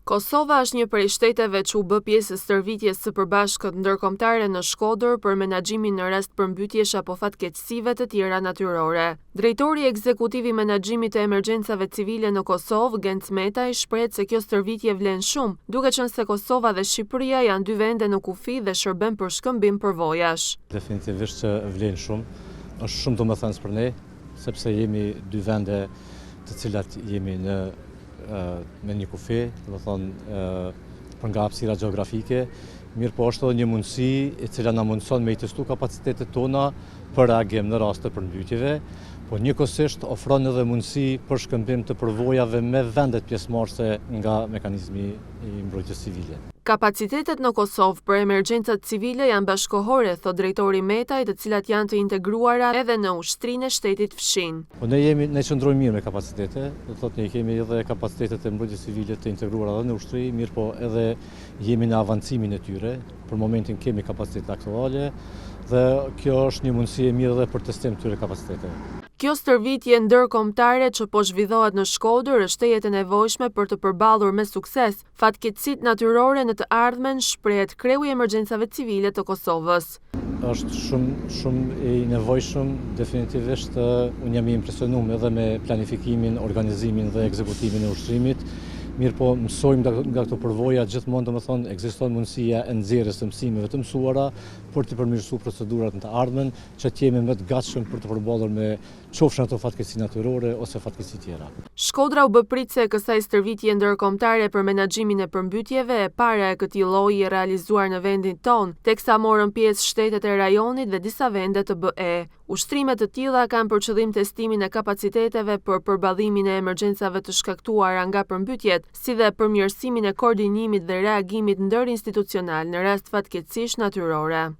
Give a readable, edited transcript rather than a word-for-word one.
Kosova është një prej shteteve që u bë pjesë e stërvitjes së përbashkët ndërkombëtare në Shkodër për menaxhimin në rast përmbytjesh apo fatkeqësive të tjera natyrore. Drejtori ekzekutiv i menaxhimit të emergjencave civile në Kosovë, Genc Metaj, shpreh se kjo stërvitje vlen shumë, duke qenë se Kosova dhe Shqipëria janë dy vende në kufi dhe shërben për shkëmbim përvojash. Definitivisht që vlen shumë, është shumë domethënës për ne, sepse jemi dy vende të cilat jemi me një kufi, do thonë për nga hapësira gjeografike, mirë po është edhe një mundësi e cila na mundson me i testu kapacitetet tona për reagim në rast të përmbytjeve, po njëkohësisht ofron edhe mundësi për shkëmbim të përvojave me vendet pjesëmarrëse nga mekanizmi i mbrojtjes civile. Kapacitetet në Kosovë për emergjencat civile janë bashkohore, thot drejtori Metaj, të cilat janë të integruara edhe në ushtrinë e shtetit fshin. Po ne qëndrojmë mirë me kapacitete, do thotë ne kemi edhe kapacitetet e mbrojtjes civile të integruara edhe në ushtri, mirë po edhe jemi në avancimin e tyre. Për momentin kemi kapacitet aktuale dhe kjo është një mundësi e mirë edhe për testim të tyre kapacitete. Kjo stërvitje ndërkombëtare që po zhvillohet në Shkodër është e jetë nevojshme për të përballur me sukses fatkeqësitë natyrore në të ardhmen, shprehet kreu i emergjencave civile të Kosovës. Është shumë i nevojshëm, definitivisht unë jam i impresionuar edhe me planifikimin, organizimin dhe ekzekutimin e ushtrimit. Mirë po mësojmë nga këto përvoja, gjithmonë domethënë ekziston mundësia e nxjerrjes së mësimeve të mësuara për të përmirësuar procedurat në të ardhmen, që të jemi më të gatshëm për të përballur me qofshin ato fatkeqësi natyrore ose fatkeqësi tjera. Shkodra u bë pritse e kësaj stërvitje ndërkombëtare për menaxhimin e përmbytjeve e para e këtij lloji e realizuar në vendin tonë, teksa morën pjesë shtetet e rajonit dhe disa vende të BE. Ushtrime të tilla kanë për qëllim testimin e kapaciteteve për përballimin e emergjencave të shkaktuara nga përmbytjet, si dhe përmirësimin e koordinimit dhe reagimit ndërinstitucional në rast fatkeqësish natyrore.